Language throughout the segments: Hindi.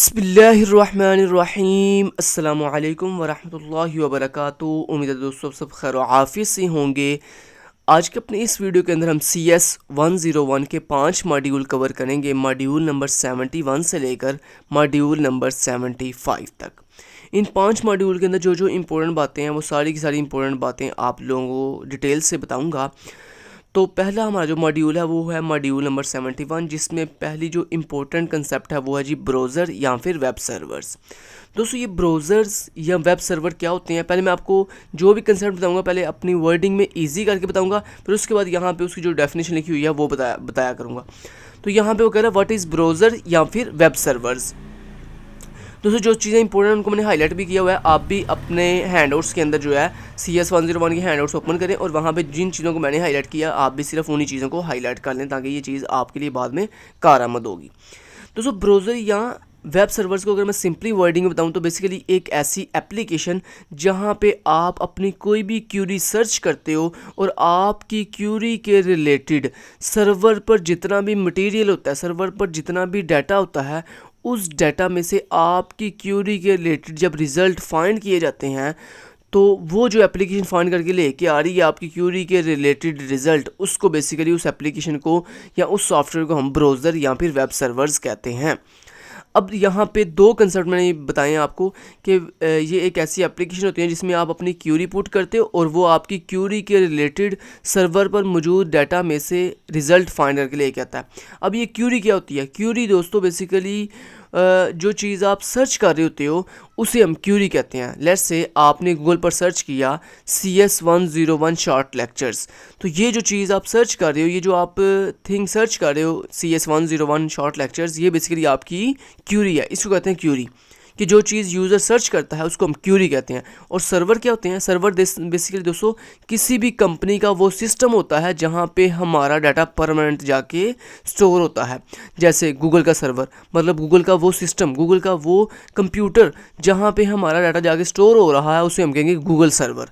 बिस्मिल्लाहिर्रहमानिर्रहीम अस्सलामु अलैकुम वरहमतुल्लाहि वबरकातुहू। उम्मीद है दोस्तों सब खैर आफियत से होंगे। आज के अपने इस वीडियो के अंदर हम CS101 के 5 मॉड्यूल कवर करेंगे। मॉड्यूल नंबर 71 से लेकर मॉड्यूल नंबर 75 तक। इन 5 मॉड्यूल के अंदर जो जो इम्पोर्टेंट बातें हैं वो सारी की सारी इम्पोर्टेंट बातें आप लोगों को डिटेल से बताऊँगा। तो पहला हमारा जो मॉड्यूल है वो है मॉड्यूल नंबर 71, जिसमें पहली जो इम्पोर्टेंट कंसेप्ट है वो है जी ब्राउज़र या फिर वेब सर्वर्स। दोस्तों ये ब्राउज़र्स या वेब सर्वर क्या होते हैं, पहले मैं आपको जो भी कंसेप्ट बताऊंगा पहले अपनी वर्डिंग में इजी करके बताऊंगा, फिर उसके बाद यहाँ पे उसकी जो डेफिनेशन लिखी हुई है वो बताया करूँगा। तो यहाँ पे वो कह रहा है व्हाट इज़ ब्राउज़र या फिर वेब सर्वर्स। दोस्तों जो चीज़ें इंपॉर्टेंट उनको मैंने हाईलाइट भी किया हुआ है। आप भी अपने हैंडआउट्स के अंदर जो है CS101 के हैंडआउट्स ओपन करें और वहाँ पे जिन चीज़ों को मैंने हाईलाइट किया आप भी सिर्फ उन्हीं चीज़ों को हाईलाइट कर लें ताकि ये चीज़ आपके लिए बाद में कारआमद होगी। दोस्तों ब्राउज़र या वेब सर्वर्स को अगर मैं सिंपली वर्डिंग में बताऊं तो बेसिकली एक ऐसी एप्लीकेशन जहां पे आप अपनी कोई भी क्यूरी सर्च करते हो और आपकी क्यूरी के रिलेटेड सर्वर पर जितना भी मटेरियल होता है, सर्वर पर जितना भी डाटा होता है, उस डाटा में से आपकी क्यूरी के रिलेटेड जब रिज़ल्ट फाइंड किए जाते हैं तो वो जो एप्लीकेशन फाइंड करके लेके आ रही है आपकी क्यूरी के रिलेटेड रिज़ल्ट, उसको बेसिकली उस एप्लीकेशन को या उस सॉफ्टवेयर को हम ब्राउज़र या फिर वेब सर्वर्स कहते हैं। अब यहाँ पे दो कंसेप्ट मैंने बताए हैं आपको कि ये एक ऐसी एप्लीकेशन होती है जिसमें आप अपनी क्यूरी पुट करते हो और वो आपकी क्यूरी के रिलेटेड सर्वर पर मौजूद डाटा में से रिज़ल्ट फाइंड करके लेके आता है। अब ये क्यूरी क्या होती है? क्यूरी दोस्तों बेसिकली जो चीज़ आप सर्च कर रहे होते हो उसे हम क्यूरी कहते हैं। लेट्स से आपने गूगल पर सर्च किया CS101 शॉर्ट लेक्चर्स, तो ये जो चीज़ आप सर्च कर रहे हो, ये जो आप थिंग सर्च कर रहे हो CS101 शॉर्ट लेक्चर्स, ये बेसिकली आपकी क्यूरी है। इसको कहते हैं क्यूरी, कि जो चीज़ यूज़र सर्च करता है उसको हम क्यूरी कहते हैं। और सर्वर क्या होते हैं? सर्वर बेसिकली दोस्तों किसी भी कंपनी का वो सिस्टम होता है जहाँ पे हमारा डाटा परमानेंट जाके स्टोर होता है। जैसे गूगल का सर्वर मतलब गूगल का वो सिस्टम, गूगल का वो कंप्यूटर जहाँ पे हमारा डाटा जाके स्टोर हो रहा है, उसे हम कहेंगे गूगल सर्वर।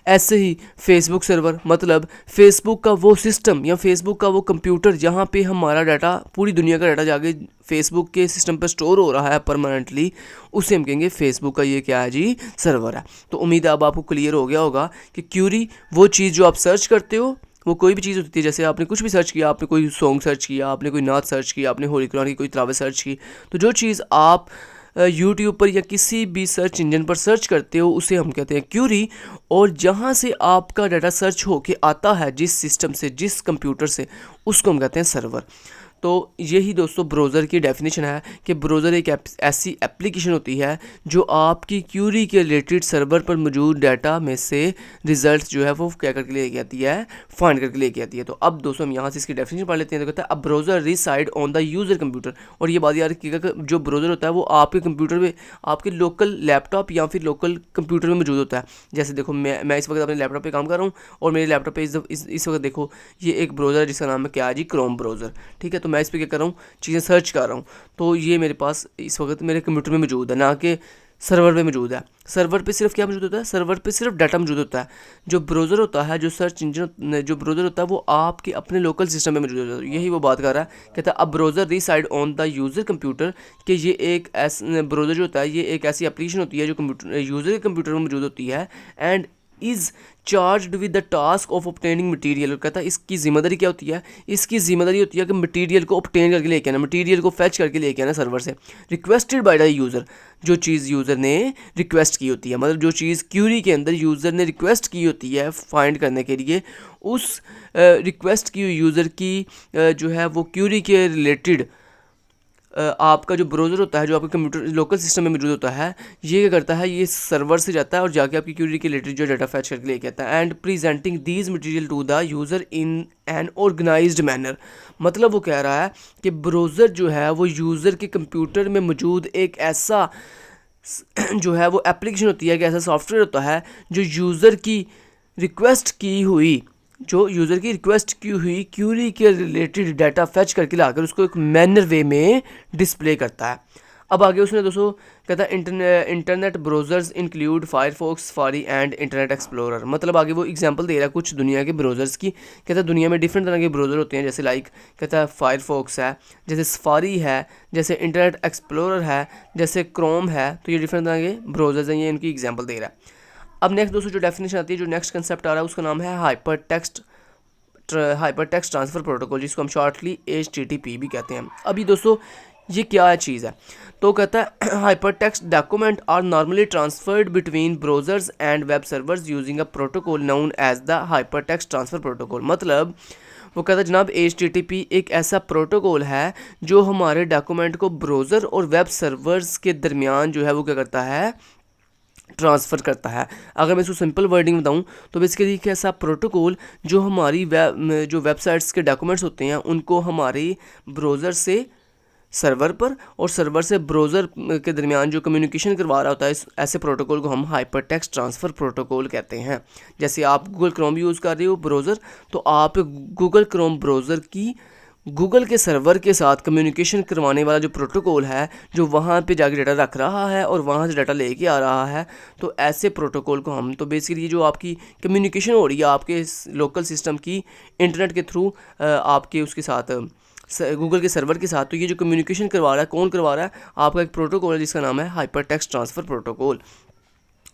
ऐसे ही फेसबुक सर्वर मतलब फेसबुक का वो सिस्टम या फेसबुक का वो कंप्यूटर जहाँ पे हमारा डाटा, पूरी दुनिया का डाटा जाके फेसबुक के सिस्टम पर स्टोर हो रहा है परमानेंटली, उसे हम कहेंगे फेसबुक का ये क्या है जी? सर्वर है। तो उम्मीद है अब आपको क्लियर हो गया होगा कि क्यूरी वो चीज़ जो आप सर्च करते हो, वो कोई भी चीज़ होती है। जैसे आपने कुछ भी सर्च किया, आपने कोई सॉन्ग सर्च किया, आपने कोई नात सर्च किया, आपने होली कुरान की कोई तिलावत सर्च की, तो जो चीज़ आप यूट्यूब पर या किसी भी सर्च इंजन पर सर्च करते हो उसे हम कहते हैं क्यूरी। और जहाँ से आपका डाटा सर्च होके आता है, जिस सिस्टम से, जिस कंप्यूटर से, उसको हम कहते हैं सर्वर। तो यही दोस्तों ब्राउज़र की डेफिनेशन है कि ब्राउज़र एक ऐसी एप्लीकेशन होती है जो आपकी क्यूरी के रिलेटेड सर्वर पर मौजूद डाटा में से रिजल्ट जो है वो क्या करके लेके आती है? फाइंड करके लेके आती है। तो अब दोस्तों हम यहाँ से इसकी डेफिनेशन पढ़ लेते हैं। तो कहता है अब browser reside on the user computer. और ये बात याद रखिएगा, जो ब्राउज़र होता है वो आपके कंप्यूटर में, आपके लोकल लैपटॉप या फिर लोकल कंप्यूटर में मौजूद होता है। जैसे देखो मैं इस वक्त अपने लैपटॉप पर काम कर रहा हूँ और मेरे लैपटॉप पर इस वक्त देखो ये एक ब्राउज़र है जिसका नाम है क्या जी? Chrome browser. ठीक है, तो मैं इस पर क्या कर रहा हूँ? चीज़ें सर्च कर रहा हूँ। तो ये मेरे पास इस वक्त मेरे कंप्यूटर में मौजूद है, ना कि सर्वर पे मौजूद है। सर्वर पे सिर्फ क्या मौजूद होता है? सर्वर पे सिर्फ डाटा मौजूद होता है। जो ब्राउज़र होता है, जो सर्च इंजन, जो ब्राउज़र होता है वो आपके अपने लोकल सिस्टम में मौजूद होता है। यही वो बात कर रहा है। कहता है अब browser reside on the user computer, कि ये एक ऐसा ब्राउज़र जो होता है ये एक ऐसी एप्लीकेशन होती है जो कंप्यूटर यूज़र के कंप्यूटर में मौजूद होती है and is charged with the task of obtaining material. और कहता है इसकी जिम्मेदारी क्या होती है? इसकी जिम्मेदारी होती है कि मटीरियल को ऑब्टेन करके लेके आना, मटीरियल को फैच करके लेके आना सर्वर से, रिक्वेस्टेड बाय द यूज़र। जो चीज़ यूज़र ने रिक्वेस्ट की होती है, मतलब जो चीज़ क्यूरी के अंदर यूज़र ने रिक्वेस्ट की होती है फाइंड करने के लिए, उस रिक्वेस्ट की यूज़र की जो है वो क्यूरी के रिलेटेड आपका जो ब्राउज़र होता है, जो आपके कंप्यूटर लोकल सिस्टम में मौजूद होता है, ये क्या करता है? ये सर्वर से जाता है और जाके आपकी क्यूरी के रिलेटेड जो डाटा फैच करके लेके आता है and presenting these material to the user in an organized manner. मतलब वो कह रहा है कि ब्राउज़र जो है वो यूज़र के कंप्यूटर में मौजूद एक ऐसा जो है वो एप्लीकेशन होती है, कि ऐसा सॉफ्टवेयर होता है जो यूज़र की रिक्वेस्ट की हुई क्यूरी के रिलेटेड डाटा फैच करके लाकर उसको एक मैनर वे में डिस्प्ले करता है। अब आगे उसने दोस्तों कहता है internet browsers include Firefox, safari and internet explorer. मतलब आगे वो एग्जांपल दे रहा है कुछ दुनिया के ब्राउज़र्स की। कहता है दुनिया में डिफरेंट तरह के ब्राउज़र होते हैं, जैसे लाइक कहता है फायरफॉक्स है, जैसे सफारी है, जैसे इंटरनेट एक्सप्लोरर है, जैसे क्रोम है। तो ये डिफरेंट तरह के ब्राउज़र्स हैं, ये इनकी एग्जाम्पल दे रहा है। अब नेक्स्ट दोस्तों जो डेफिनेशन आती है, जो नेक्स्ट कंसेप्ट आ रहा है उसका नाम है हाइपर टेक्स्ट ट्रांसफ़र प्रोटोकॉल, जिसको हम शॉर्टली HTTP भी कहते हैं। अभी दोस्तों ये क्या चीज़ है, तो कहता है hyper text document are normally transferred between browsers and web servers using a protocol known as the hyper text transfer protocol. मतलब वो कहता है जनाब HTTP एक ऐसा प्रोटोकॉल है जो हमारे डॉक्यूमेंट को ब्राउज़र और वेब सर्वर्स के दरमियान जो है वो क्या करता है, ट्रांसफ़र करता है। अगर मैं इसको सिंपल वर्डिंग बताऊं तो बेसिकली एक ऐसा प्रोटोकॉल जो हमारी जो वेबसाइट्स के डॉक्यूमेंट्स होते हैं उनको हमारी ब्राउज़र से सर्वर पर और सर्वर से ब्राउज़र के दरमियान जो कम्युनिकेशन करवा रहा होता है, ऐसे प्रोटोकॉल को हम हाइपर टेक्स्ट ट्रांसफ़र प्रोटोकॉल कहते हैं। जैसे आप गूगल क्रोम यूज़ कर रहे हो ब्राउज़र, तो आप गूगल क्रोम ब्राउज़र की गूगल के सर्वर के साथ कम्युनिकेशन करवाने वाला जो प्रोटोकॉल है, जो वहाँ पे जाके डाटा रख रहा है और वहाँ से डाटा लेके आ रहा है, तो ऐसे प्रोटोकॉल को हम, तो बेसिकली जो आपकी कम्युनिकेशन हो रही है आपके लोकल सिस्टम की इंटरनेट के थ्रू आपके उसके साथ गूगल के सर्वर के साथ, तो ये जो कम्युनिकेशन करवा रहा है, कौन करवा रहा है, आपका एक प्रोटोकॉल है जिसका नाम है हाइपर टेक्स्ट ट्रांसफ़र प्रोटोकॉल।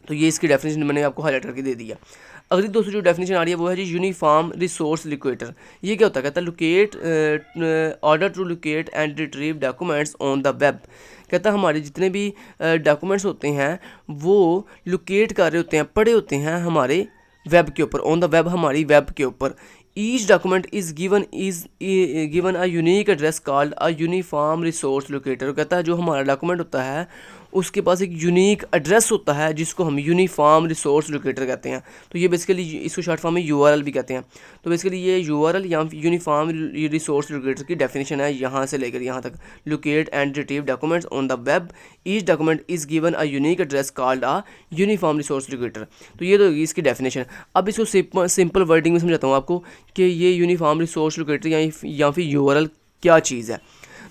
तो ये इसकी डेफिनेशन मैंने आपको हाईलाइट करके दे दिया। अगली दोस्तों जो डेफिनेशन आ रही है वो है जी यूनिफॉर्म रिसोर्स लोकेटर। ये क्या होता है, कहता है locate order to locate and retrieve documents on the web. कहता है हमारे जितने भी डॉक्यूमेंट्स होते हैं वो लोकेट कर रहे होते हैं, पड़े होते हैं हमारे वेब के ऊपर, ऑन द वेब, हमारी वेब के ऊपर। Each document is given a unique address called a uniform resource locator. कहता है जो हमारा डॉक्यूमेंट होता है उसके पास एक यूनिक एड्रेस होता है जिसको हम यूनिफॉर्म रिसोर्स लोकेटर कहते हैं। तो ये बेसिकली इसको शॉर्ट फॉर्म में URL भी कहते हैं। तो बेसिकली ये URL या यूनिफॉर्म रिसोर्स लोकेटर की डेफिनेशन है, यहाँ से लेकर यहाँ तक। Locate and retrieve documents on the web, each document is given a unique address called a uniform resource locator. तो ये तो होगी इसकी डेफिनेशन। अब इसको सिंपल वर्डिंग में समझाता हूँ आपको कि ये यूनिफॉर्म रिसोर्स लोकेटर या फिर URL क्या चीज़ है।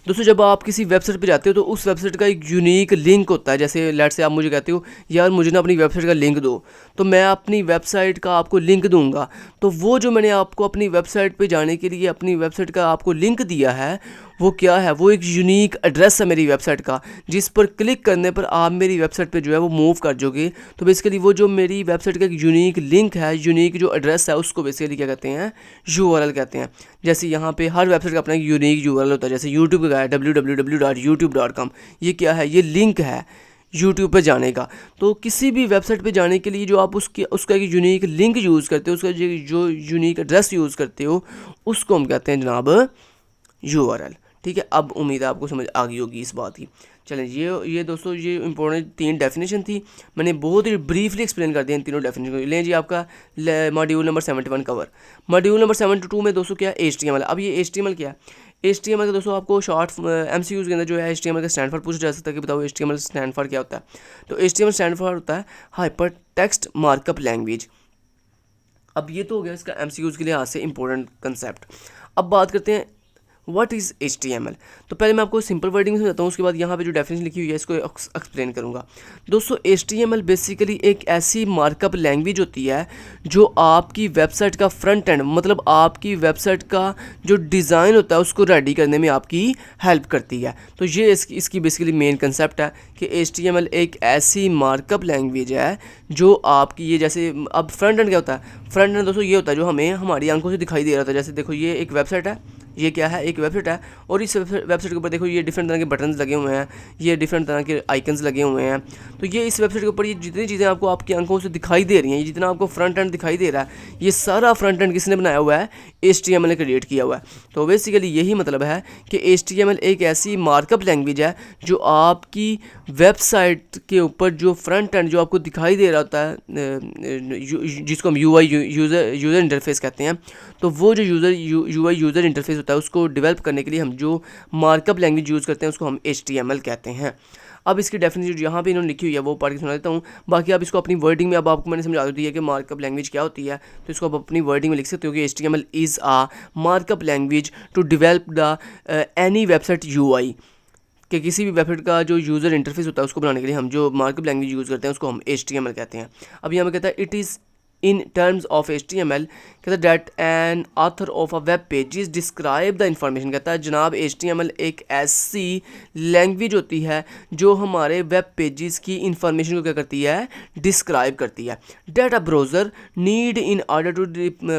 दोस्तों जब आप किसी वेबसाइट पे जाते हो तो उस वेबसाइट का एक यूनिक लिंक होता है। जैसे लेट से आप मुझे कहते हो यार मुझे ना अपनी वेबसाइट का लिंक दो, तो मैं अपनी वेबसाइट का आपको लिंक दूंगा। तो वो जो मैंने आपको अपनी वेबसाइट पे जाने के लिए अपनी वेबसाइट का आपको लिंक दिया है वो क्या है, वो एक यूनिक एड्रेस है मेरी वेबसाइट का, जिस पर क्लिक करने पर आप मेरी वेबसाइट पे जो है वो मूव कर जाओगे। तो बेसिकली वो जो मेरी वेबसाइट का एक यूनिक लिंक है, यूनिक जो एड्रेस है, उसको बेसिकली क्या कहते हैं, URL कहते हैं। जैसे यहाँ पे हर वेबसाइट का अपना एक यूनिक URL होता है। जैसे यूट्यूब का है www.youtube.com, ये क्या है, ये लिंक है यूट्यूब पे जाने का। तो किसी भी वेबसाइट पे जाने के लिए जो आप उसका एक यूनिक लिंक यूज़ करते हो, उसका जो यूनिक एड्रेस यूज़ करते हो, उसको हम कहते हैं जनाब URL। ठीक है, अब उम्मीद है आपको समझ आ गई होगी इस बात की। चलें ये दोस्तों ये इंपॉर्टेंट 3 डेफिनेशन थी, मैंने बहुत ही ब्रीफली एक्सप्लेन कर दिया इन तीनों डेफिनेशन को। लें जी आपका module number 71 cover. Module number 72 में दोस्तों क्या है, HTML। अब ये HTML क्या है, HTML का दोस्तों आपको शॉर्ट MCQs के अंदर जो है HTML का स्टैंड फॉर पूछा जा सकता है कि बताओ HTML स्टैंड फॉर क्या होता है। तो HTML स्टैंड फॉर होता है हाइपर टेक्स्ट मार्कअप लैंग्वेज। अब ये तो हो गया इसका MCQs के लिहाज से इंपॉर्टेंट कंसेप्ट। अब बात करते हैं व्हाट इज़ HTML। तो पहले मैं आपको सिंपल वर्डिंग में समझाता हूँ, उसके बाद यहाँ पे जो डेफिनेशन लिखी हुई है इसको एक्सप्लेन करूँगा। दोस्तों HTML बेसिकली एक ऐसी मार्कअप लैंग्वेज होती है जो आपकी वेबसाइट का फ्रंट एंड, मतलब आपकी वेबसाइट का जो डिज़ाइन होता है उसको रेडी करने में आपकी हेल्प करती है। तो ये इसकी बेसिकली मेन कंसेप्ट है कि HTML एक ऐसी मार्कअप लैंग्वेज है जो आपकी, ये जैसे अब फ्रंट एंड क्या होता है, फ्रंट एंड दोस्तों ये होता है जो हमें हमारी आंखों से दिखाई दे रहा था। जैसे देखो ये एक वेबसाइट है, ये क्या है, एक वेबसाइट है, और इस वेबसाइट के ऊपर देखो ये डिफरेंट तरह के बटन्स लगे हुए हैं, ये डिफरेंट तरह के आइकन्स लगे हुए हैं। तो ये इस वेबसाइट के ऊपर ये जितनी चीज़ें आपको आपकी आंखों से दिखाई दे रही हैं, ये जितना आपको फ्रंट एंड दिखाई दे रहा है, ये सारा फ्रंट एंड किसने बनाया हुआ है, HTML ने क्रिएट किया हुआ है। तो बेसिकली यही मतलब है कि HTML एक ऐसी मार्कअप लैंग्वेज है जो आपकी वेबसाइट के ऊपर जो फ्रंट एंड जो आपको दिखाई दे रहा होता है, जिसको हम यूज़र इंटरफेस कहते हैं, तो वो जो यूज़र इंटरफेस होता है उसको डेवलप करने के लिए हम जो मार्कअप लैंग्वेज यूज़ करते हैं उसको हम HTML कहते हैं। अब इसकी डेफिनेशन यहाँ पे इन्होंने लिखी हुई है वो पढ़ के सुना देता हूँ। बाकी आप इसको अपनी वर्डिंग में, अब आपको मैंने समझा दी है कि मार्कअप लैंग्वेज क्या होती है, तो इसको आप अपनी वर्डिंग में लिख सकते हो कि HTML is a markup language to develop the any website UI। कि किसी भी वेबसाइट का जो यूज़र इंटरफेस होता है उसको बनाने के लिए हम जो मार्कअप लैंग्वेज यूज़ करते हैं उसको हम HTML कहते हैं। अब यहाँ पे कहता है it is in terms of HTML, कहता है that an author of a web page describe the information. कहता है जनाब HTML एक ऐसी लैंग्वेज होती है जो हमारे वेब पेजेस की इंफॉर्मेशन को क्या करती है, डिस्क्राइब करती है। That a browser need in order to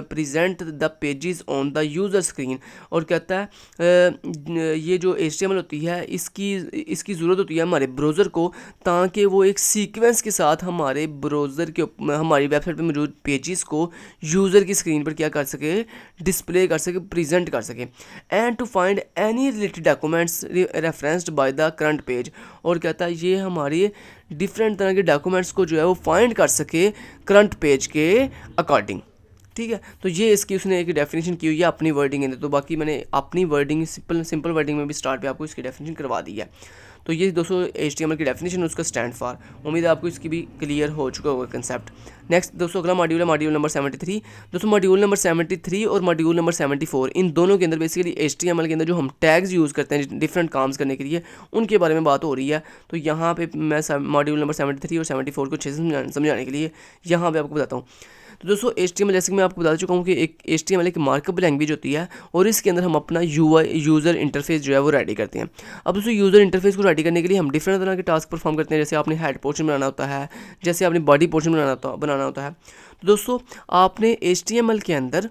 present the pages on the user screen. और कहता है ये जो HTML होती है इसकी ज़रूरत होती है हमारे ब्राउज़र को, ताकि वो एक सीक्वेंस के साथ हमारे ब्राउज़र के हमारी वेबसाइट पे मौजूद पेजेस को यूज़र की स्क्रीन पर क्या कर सके, डिस्प्ले कर सके, प्रेजेंट कर सके। And to find any related documents referenced by the current page. और कहता है ये हमारी डिफरेंट तरह के डॉक्यूमेंट्स को जो है वो फाइंड कर सके करंट पेज के अकॉर्डिंग। ठीक है, तो ये इसकी उसने एक डेफिनेशन की हुई है अपनी वर्डिंग है, तो बाकी मैंने अपनी वर्डिंग सिंपल वर्डिंग में भी स्टार्ट पे आपको इसकी डेफिनेशन करवा दी है। तो ये दोस्तों HTML की डेफिनेशन उसका स्टैंड फॉर। उम्मीद है आपको इसकी भी क्लियर हो चुका होगा कंसेप्ट। नेक्स्ट दोस्तों अगला मॉड्यूल है मॉड्यूल नंबर 73। दोस्तों मॉड्यूल नंबर 73 और मॉड्यूल नंबर 74 इन दोनों के अंदर बेसिकली HTML के अंदर जो हम टैग्स यूज़ करते हैं डिफरेंट काम्स करने के लिए उनके बारे में बात हो रही है। तो यहाँ पे मैं मॉड्यूल नंबर 73 और 74 को अच्छे से समझाने के लिए यहाँ पे आपको बताता हूँ। तो दोस्तों HTML जैसे कि मैं आपको बता चुका हूँ कि एक HTML एक मार्कअप लैंग्वेज होती है और इसके अंदर हम अपना यूज़र इंटरफेस जो है वो रेडी करते हैं। अब दोस्तों यूज़र इंटरफेस को रेडी करने के लिए हम डिफरेंट तरह के टास्क परफॉर्म करते हैं, जैसे आपने हेड पोर्शन बनाना होता है, जैसे आपने बॉडी पोर्शन बनाना होता है। तो दोस्तों आपने HTML के अंदर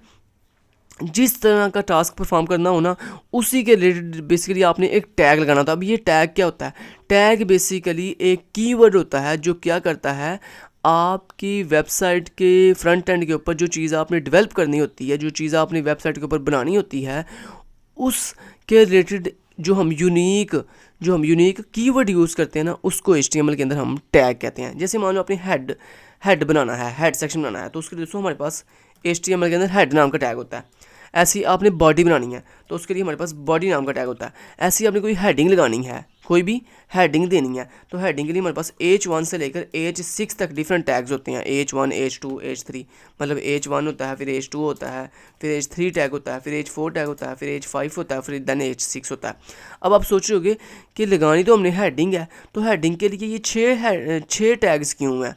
जिस तरह का टास्क परफॉर्म करना हो ना उसी के रिलेटेड बेसिकली आपने एक टैग लगाना होता है। अब ये टैग क्या होता है, टैग बेसिकली एक कीवर्ड होता है जो क्या करता है, आपकी वेबसाइट के फ्रंट एंड के ऊपर जो चीज़ आपने डेवलप करनी होती है, जो चीज़ आपने वेबसाइट के ऊपर बनानी होती है, उसके रिलेटेड जो हम यूनिक कीवर्ड यूज़ करते हैं ना उसको HTML के अंदर हम टैग कहते हैं। जैसे मान लो आपने हेड बनाना है, हेड सेक्शन बनाना है, तो उसके लिए दोस्तों हमारे पास HTML के अंदर हेड नाम का टैग होता है। ऐसी आपने बॉडी बनानी है तो उसके लिए हमारे पास बॉडी नाम का टैग होता है। ऐसी आपने कोई हेडिंग लगानी है, कोई भी हेडिंग देनी है, तो हेडिंग के लिए हमारे पास H1 से लेकर H6 तक डिफरेंट टैग्स होते हैं। H1 H2 H3, मतलब H1 होता है, फिर H2 होता है, फिर H3 टैग होता है, फिर H4 टैग होता है, फिर H5 होता है, फिर देन H6 होता है। अब आप सोच रहे होगे कि लगानी तो हमने हेडिंग है, तो हेडिंग के लिए ये छः टैग्स क्यों हैं।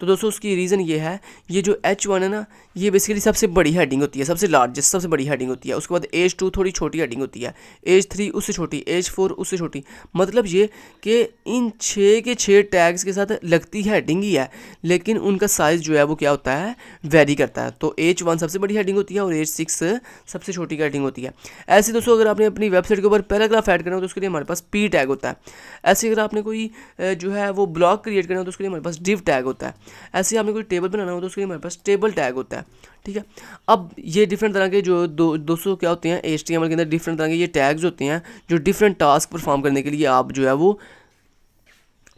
तो दोस्तों उसकी रीज़न ये है, ये जो H1 है ना ये बेसिकली सबसे बड़ी हेडिंग होती है, सबसे लार्जेस्ट सबसे बड़ी हेडिंग होती है। उसके बाद H2 थोड़ी छोटी हेडिंग होती है, H3 उससे छोटी, H4 उससे छोटी। मतलब ये कि इन 6 के 6 टैग्स के साथ लगती हेडिंग ही है, लेकिन उनका साइज़ जो है वो क्या होता है, वेरी करता है। तो H1 सबसे बड़ी हेडिंग होती है और H6 सबसे छोटी हेडिंग होती है। ऐसे दोस्तों अगर आपने अपनी वेबसाइट के ऊपर पैराग्राफ ऐड करना हो तो उसके लिए हमारे पास P टैग होता है। ऐसे अगर आपने कोई जो है वो ब्लॉग क्रिएट करना हो तो उसके लिए हमारे पास div टैग होता है। ऐसे आपने कोई टेबल बनाना हो तो उसके लिए हमारे पास टेबल टैग होता है। ठीक है, अब ये डिफरेंट तरह के जो दोस्तों क्या होते हैं HTML के अंदर डिफरेंट तरह के ये टैग्स होते हैं जो डिफरेंट टास्क परफॉर्म करने के लिए आप जो है वो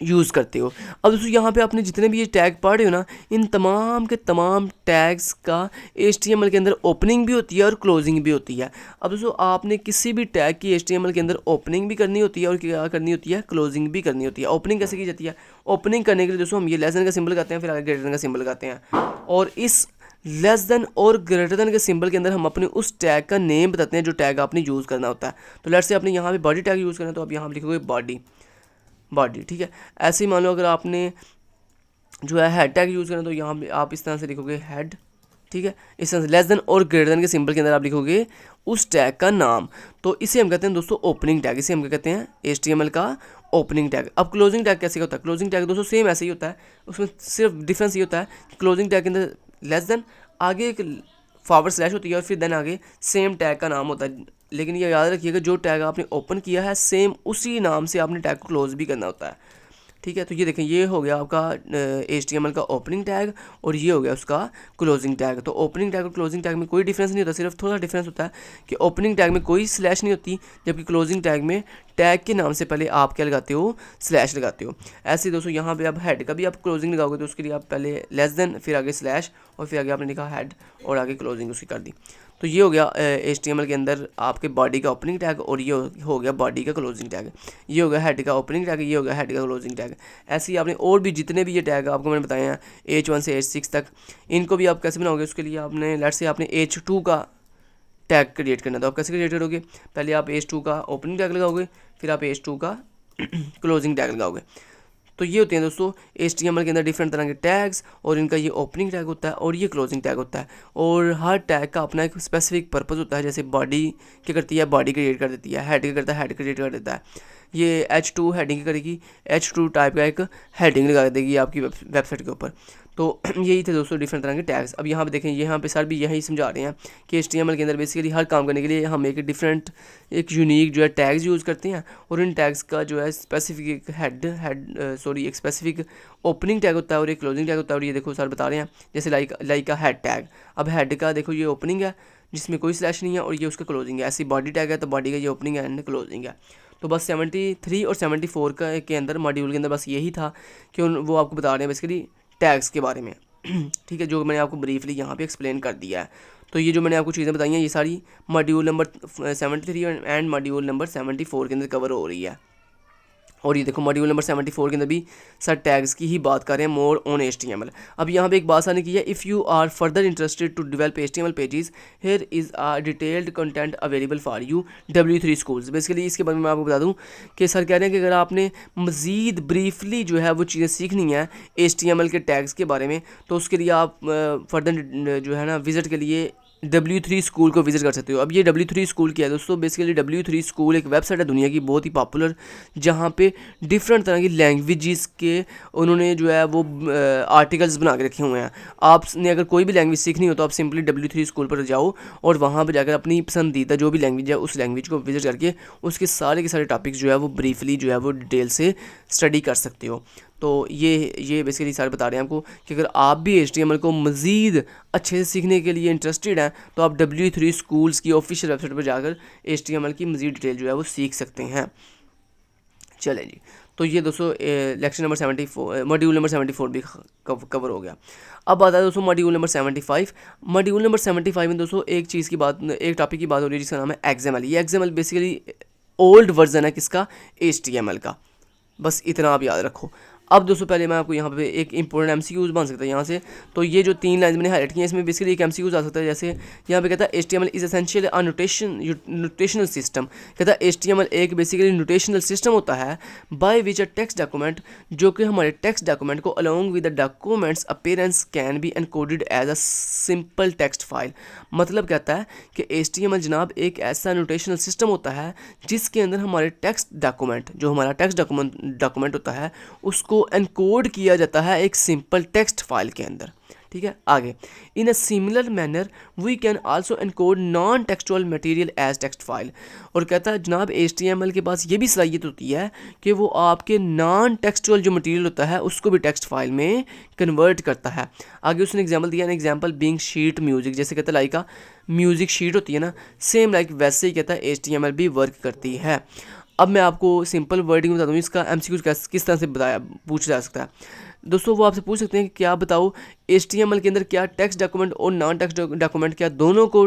यूज़ करते हो। अब दोस्तों यहाँ पे आपने जितने भी ये टैग पढ़ रहे हो ना इन तमाम के तमाम टैग्स का HTML के अंदर ओपनिंग भी होती है और क्लोजिंग भी होती है। अब दोस्तों आपने किसी भी टैग की HTML के अंदर ओपनिंग भी करनी होती है और क्या करनी होती है, क्लोजिंग भी करनी होती है। ओपनिंग कैसे की जाती है, ओपनिंग करने के लिए दोस्तों हम ये लेस देन का सिंबल लगाते हैं, फिर आगे ग्रेटर देन का सिंबल लगाते हैं और इस लेस देन और ग्रेटर देन के सिंबल के अंदर हम अपने उस टैग का नेम बताते हैं जो टैग आपने यूज़ करना होता है। तो लेट्स से आपने यहाँ पे बॉडी टैग यूज़ करना है तो आप यहाँ पर लिखोगे बॉडी। ठीक है, ऐसे ही मान लो अगर आपने जो है हेड टैग यूज़ करना तो यहाँ पे आप इस तरह से लिखोगे हेड। ठीक है, इस तरह से लेस देन और ग्रेटर देन के सिंबल के अंदर आप लिखोगे उस टैग का नाम। तो इसे हम कहते हैं दोस्तों ओपनिंग टैग, इसे हम क्या कहते हैं HTML का ओपनिंग टैग। अब क्लोजिंग टैग कैसे होता है, क्लोजिंग टैग दोस्तों सेम ऐसे ही होता है, उसमें सिर्फ डिफरेंस ये होता है कि क्लोजिंग टैग के अंदर लेस देन आगे एक फॉरवर्ड स्लैश होती है और फिर देन आगे सेम टैग का नाम होता है। लेकिन ये याद रखिएगा जो टैग आपने ओपन किया है सेम उसी नाम से आपने टैग को क्लोज भी करना होता है। ठीक है, तो ये देखें ये हो गया आपका HTML का ओपनिंग टैग और ये हो गया उसका क्लोजिंग टैग। तो ओपनिंग टैग और क्लोजिंग टैग में कोई डिफरेंस नहीं होता, सिर्फ थोड़ा डिफरेंस होता है कि ओपनिंग टैग में कोई स्लैश नहीं होती, जबकि क्लोजिंग टैग में टैग के नाम से पहले आप क्या लगाते हो, स्लैश लगाते हो। ऐसे दोस्तों यहाँ पे आप हेड का भी आप क्लोजिंग लगाओगे तो उसके लिए आप पहले लेस देन, फिर आगे स्लैश और फिर आगे आपने लिखा हेड और आगे क्लोजिंग उसकी कर दी। तो ये हो गया HTML के अंदर आपके बॉडी का ओपनिंग टैग और ये हो गया बॉडी का क्लोजिंग टैग। ये हो गया हेड का ओपनिंग टैग, ये हो गया हेड का क्लोजिंग टैग। ऐसे ही आपने और भी जितने भी ये टैग आपको मैंने बताए हैं H1 से H6 तक, इनको भी आप कैसे बनाओगे, उसके लिए आपने लेट्स से आपने H2 का टैग क्रिएट करना, तो आप कैसे क्रिएट करोगे, पहले आप H2 का ओपनिंग टैग लगाओगे, फिर आप H2 का क्लोजिंग टैग लगाओगे। तो ये होते हैं दोस्तों HTML के अंदर डिफरेंट तरह के टैग्स, और इनका ये ओपनिंग टैग होता है और ये क्लोजिंग टैग होता है, और हर टैग का अपना एक स्पेसिफिक पर्पस होता है। जैसे बॉडी क्या करती है, बॉडी क्रिएट कर देती है, हेड क्या करता है, हेड क्रिएट कर देता है, ये H2 हेडिंग करेगी, H2 टाइप का एक हेडिंग लगा देगी आपकी वेबसाइट के ऊपर। तो यही थे दोस्तों डिफरेंट तरह के टैग्स। अब यहाँ पे देखें, यहाँ पे सर भी यही समझा रहे हैं कि HTML के अंदर बेसिकली हर काम करने के लिए हम एक डिफरेंट एक यूनिक जो है टैग्स यूज़ करते हैं, और इन टैग्स का जो है स्पेसिफिक एक स्पेसिफिक ओपनिंग टैग होता है और एक क्लोजिंग टैग होता है। और ये देखो सर बता रहे हैं जैसे लाइक का हेड टैग, अब हेड का देखो ये ओपनिंग है जिसमें कोई स्लैश नहीं है, और ये उसका क्लोजिंग है। ऐसी बॉडी टैग है तो बॉडी का ये ओपनिंग है एंड क्लोजिंग है। तो बस 73 और 74 के अंदर मॉड्यूल के अंदर बस यही था कि वो आपको बता रहे हैं बेसिकली टैग्स के बारे में। ठीक है, जो मैंने आपको ब्रीफली यहाँ पे एक्सप्लेन कर दिया है। तो ये जो मैंने आपको चीज़ें बताई हैं ये सारी module number 73 and module number 74 के अंदर कवर हो रही है। और ये देखो मॉड्यूल नंबर 74 के अंदर भी सर टैग्स की ही बात कर रहे हैं, मोर ऑन HTML। अब यहाँ पे एक बात आने की है, if you are further interested to develop HTML pages, here is a detailed content available for you W3 schools. Basically इसके बारे में मैं आपको बता दूँ कि सर कह रहे हैं कि अगर आपने मज़ीद ब्रीफली जो है वो चीज़ें सीखनी है HTML के टैग्स के बारे में, तो उसके लिए आप फर्दर जो है ना विज़िट के लिए W3 स्कूल को विज़िट कर सकते हो। अब ये W3 स्कूल क्या है दोस्तों, बेसिकली W3 स्कूल एक वेबसाइट है दुनिया की बहुत ही पॉपुलर, जहाँ पे डिफरेंट तरह की लैंग्वेजेस के उन्होंने जो है वो आर्टिकल्स बना के रखे हुए हैं। आपने अगर कोई भी लैंग्वेज सीखनी हो तो आप सिंपली W3 स्कूल पर जाओ और वहाँ पर जाकर अपनी पसंदीदा जो भी लैंग्वेज है उस लैंग्वेज को विज़िट करके उसके सारे के सारे टॉपिक्स जो है वो ब्रीफली जो है वो डिटेल से स्टडी कर सकते हो। तो ये बेसिकली सारे बता रहे हैं आपको कि अगर आप भी HTML को मज़ीद अच्छे से सीखने के लिए इंटरेस्टेड हैं तो आप W3 स्कूल्स की ऑफिशियल वेबसाइट पर जाकर HTML की मज़ीद डिटेल जो है वो सीख सकते हैं। चलें जी, तो ये दोस्तों लेक्चर नंबर 74 मॉड्यूल नंबर 74 भी कवर हो गया। अब आता है दोस्तों मॉड्यूल नंबर 75। मॉड्यूल नंबर 75 में दोस्तों एक टॉपिक की बात हो रही है जिसका नाम है XML। ये XML बेसिकली ओल्ड वर्जन है किसका, HTML का। बस इतना आप याद रखो। अब दोस्तों पहले मैं आपको यहाँ पे एक इंपॉर्टेंट MCQs बन सकता है यहाँ से। तो ये जो 3 लाइन मैंने हाईलाइट की हैं इसमें बेसिकली एक MCQs आ सकता है। जैसे यहाँ पे कहता है HTML is essential a notational system. कहता है HTML एक बेसिकली नोटेशनल सिस्टम होता है by which a text document, जो कि हमारे टेक्स्ट डॉक्यूमेंट को along with the documents appearance can be encoded as a simple text file. मतलब कहता है कि HTML जनाब एक ऐसा नोटेशनल सिस्टम होता है जिसके अंदर हमारे टेक्स्ट डॉक्यूमेंट, जो हमारा टेक्स्ट डॉक्यूमेंट होता है उसको एनकोड किया जाता है एक सिंपल टेक्स्ट फाइल के अंदर। ठीक है, आगे in a similar manner we can also encode non textual material as text file. और कहता है जनाब HTML के पास ये भी सलाहियत होती है कि वो आपके नॉन टेक्सचुअल जो मटेरियल होता है उसको भी टेक्स्ट फाइल में कन्वर्ट करता है। आगे उसने एग्जांपल दिया, एग्जांपल बीइंग शीट म्यूजिक। जैसे कहता है लाइक का म्यूजिक शीट होती है ना, सेम लाइक वैसे ही कहता है HTML भी वर्क करती है। अब मैं आपको सिंपल वर्डिंग बता दूँ इसका MCQ किस तरह से पूछा जा सकता है। दोस्तों वो आपसे पूछ सकते हैं कि क्या बताओ HTML के अंदर क्या टेक्स्ट डॉक्यूमेंट और नॉन टेक्स्ट डॉक्यूमेंट क्या दोनों को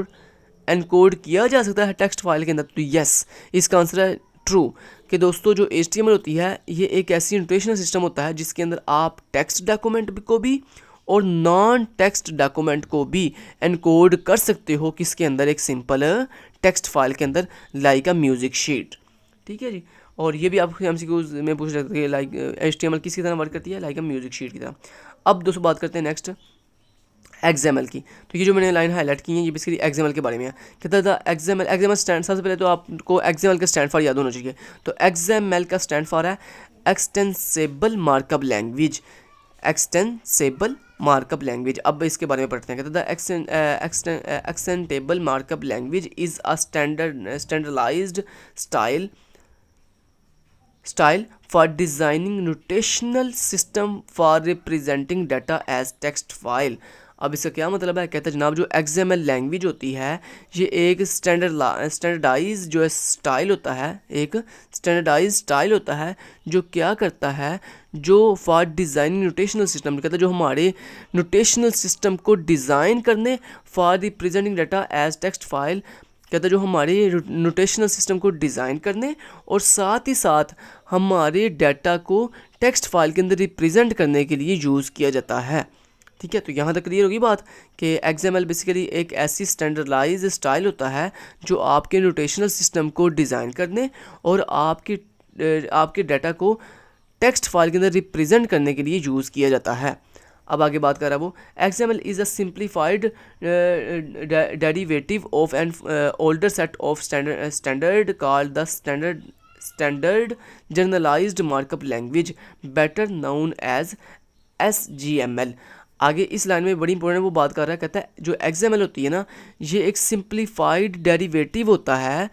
एनकोड किया जा सकता है टेक्स्ट फाइल के अंदर। तो यस, इसका आंसर है ट्रू कि दोस्तों जो HTML होती है ये एक ऐसी नोटेशनल सिस्टम होता है जिसके अंदर आप टेक्स्ट डॉक्यूमेंट को भी और नॉन टेक्स्ट डॉक्यूमेंट को भी एनकोड कर सकते हो किसके अंदर, एक सिंपल टेक्स्ट फाइल के अंदर लाइक अ म्यूजिक शीट। ठीक है जी, और ये भी आपको MCQs में पूछ सकते हैं लाइक HTML किसकी तरह वर्क करती है, लाइक अ म्यूजिक शीट की तरह। अब दोस्तों बात करते हैं नेक्स्ट XML की। तो ये जो मैंने लाइन हाईलाइट की है ये बेसिकली XML के बारे में है। कहता था XML स्टैंड, सबसे पहले तो आपको XML का स्टैंड फॉर याद होना चाहिए। तो XML का स्टैंड फॉर है extensible markup language. Extensible markup language, अब इसके बारे में पढ़ते हैं। कहता था extensible markup language is a standardised style for designing notational system for representing data as text file। अब इसका क्या मतलब है, कहता है जनाब जो XML लैंग्वेज होती है ये एक स्टैंडर्डाइज जो है स्टाइल होता है, एक स्टैंडर्डाइज स्टाइल होता है जो क्या करता है, जो फॉर डिज़ाइनिंग नोटेशनल सिस्टम, कहता है जो हमारे नोटेशनल सिस्टम को डिज़ाइन करने for representing data as text file, कहता है जो हमारे नोटेशनल सिस्टम को डिज़ाइन करने और साथ ही साथ हमारे डाटा को टेक्स्ट फाइल के अंदर रिप्रेजेंट करने के लिए यूज़ किया जाता है। ठीक है, तो यहाँ तक क्लियर होगी बात कि XML बेसिकली एक ऐसी स्टैंडर्डाइज स्टाइल होता है जो आपके नोटेशनल सिस्टम को डिज़ाइन करने और आपकी आपके डाटा को टेक्स्ट फाइल के अंदर रिप्रेजेंट करने के लिए यूज़ किया जाता है। अब आगे बात कर रहा है वो, XML is a simplified derivative of an older set of standard called the standard generalized markup language better known as SGML। आगे इस लाइन में बड़ी इंपॉर्टेंट वो बात कर रहा है, कहता है जो XML होती है ना, ये एक सिंप्लीफाइड डेरिवेटिव होता है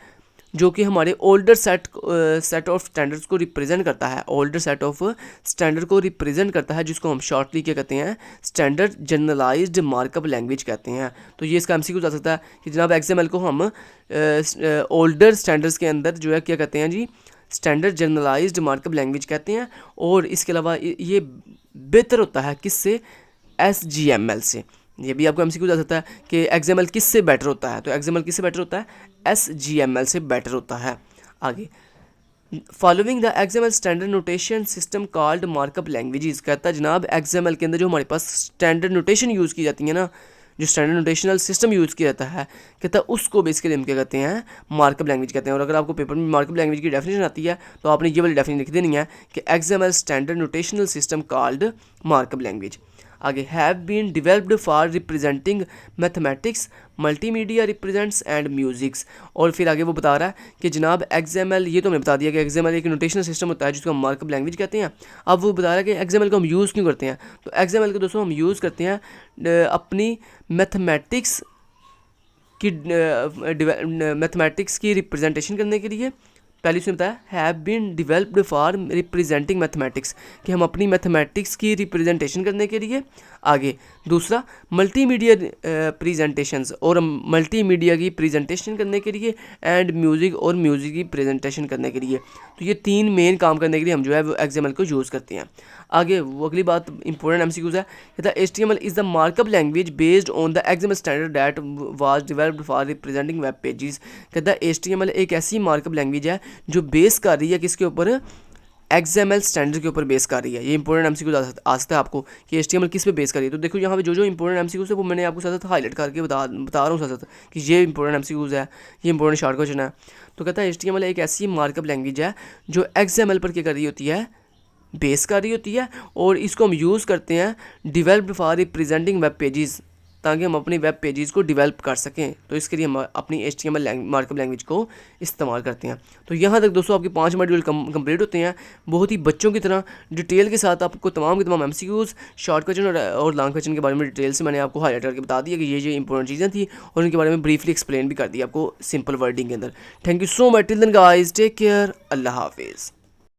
जो कि हमारे ओल्डर सेट ऑफ स्टैंडर्ड्स को रिप्रेजेंट करता है, ओल्डर सेट ऑफ स्टैंडर्ड को रिप्रेजेंट करता है, जिसको हम शॉर्टली क्या कहते हैं, स्टैंडर्ड जनरलाइज्ड मार्कअप लैंग्वेज कहते हैं। तो ये इसका MCQ आ सकता है कि जनाब XML को हम ओल्डर स्टैंडर्ड्स के अंदर जो है क्या कहते हैं जी, स्टैंडर्ड जनरलाइज्ड मार्कअप लैंग्वेज कहते हैं। और इसके अलावा ये बेहतर होता है किससे, SGML से। ये भी आपको MCQ आ सकता है कि XML किससे बेटर होता है, तो XML किससे बेटर होता है, SGML से बेटर होता है। आगे, following the XML standard notation system called markup languages, कहता है जनाब XML के अंदर जो हमारे पास स्टैंडर्ड नोटेशन यूज़ की जाती है ना, जो स्टैंडर्ड नोटेशनल सिस्टम यूज़ किया जाता है, कहता है उसको बेसिकली हम क्या कहते हैं, मार्कअप लैंग्वेज कहते हैं। और अगर आपको पेपर में मार्कअप लैंग्वेज की डेफिनेशन आती है तो आपने ये वाली डेफिनेशन लिख देनी है कि XML standard notational system called markup language. आगे, have been developed for representing mathematics, multimedia represents and musics. और फिर आगे वो बता रहा है कि जनाब XML, ये तो हमने बता दिया कि XML एक नोटेशनल सिस्टम होता है जिसको हम मार्कअप लैंग्वेज कहते हैं। अब वो बता रहा है कि XML को हम यूज़ क्यों करते हैं, तो XML को दोस्तों हम यूज़ करते हैं अपनी मैथमेटिक्स की रिप्रेजेंटेशन करने के लिए। पहले उसने बताया have been developed for representing mathematics, कि हम अपनी मैथमेटिक्स की रिप्रेजेंटेशन करने के लिए। आगे दूसरा, मल्टीमीडिया प्रेजेंटेशंस, और मल्टीमीडिया की प्रेजेंटेशन करने के लिए, एंड म्यूज़िक, और म्यूज़िक की प्रेजेंटेशन करने के लिए। तो ये तीन मेन काम करने के लिए हम जो है वो XML को यूज़ करते हैं। आगे वो अगली बात इंपॉर्टेंट MCQs है, कहता है HTML is the markup language based on the XML standard that was developed for representing web pages. कहता है HTML एक ऐसी मार्कअप लैंग्वेज है जो बेस कर रही है किसके ऊपर, XML स्टैंडर्ड के ऊपर बेस कर रही है। ये इंपॉर्टेंट MCQ आ सकता है आपको कि HTML किस पे बेस कर रही है। तो देखो यहाँ पे जो इंपॉर्टेंट MCQs है वो मैंने आपको साथ हाईलाइट करके बता रहा हूँ साथ कि ये इंपॉर्टेंट MCQs है, ये इंपॉर्टेंट शॉर्ट क्वेश्चन है। तो कहता है HTML एक ऐसी मार्कअप लैंग्वेज है जो XML पर क्या कर रही होती है, बेस कर रही होती है, और इसको हम यूज़ करते हैं developed for representing web pages, ताकि हम अपनी वेब पेजेस को डिवेल्प कर सकें। तो इसके लिए हम अपनी HTML मार्कअप लैंग्वेज को इस्तेमाल करते हैं। तो यहाँ तक दोस्तों आपके 5 मॉड्यूल कंप्लीट होते हैं, बहुत ही बच्चों की तरह डिटेल के साथ आपको तमाम के तमाम MCQs, शॉर्ट क्वेश्चन और लॉन्ग क्वेश्चन के बारे में डिटेल से मैंने आपको हाईलाइट करके बता दिया कि ये इंपॉर्टेंट चीज़ें थी, और उनके बारे में ब्रीफली एक्सप्लेन भी कर दिया आपको सिंपल वर्डिंग के अंदर। Thank you so much, till then guys, take care, Allah हाफिज़।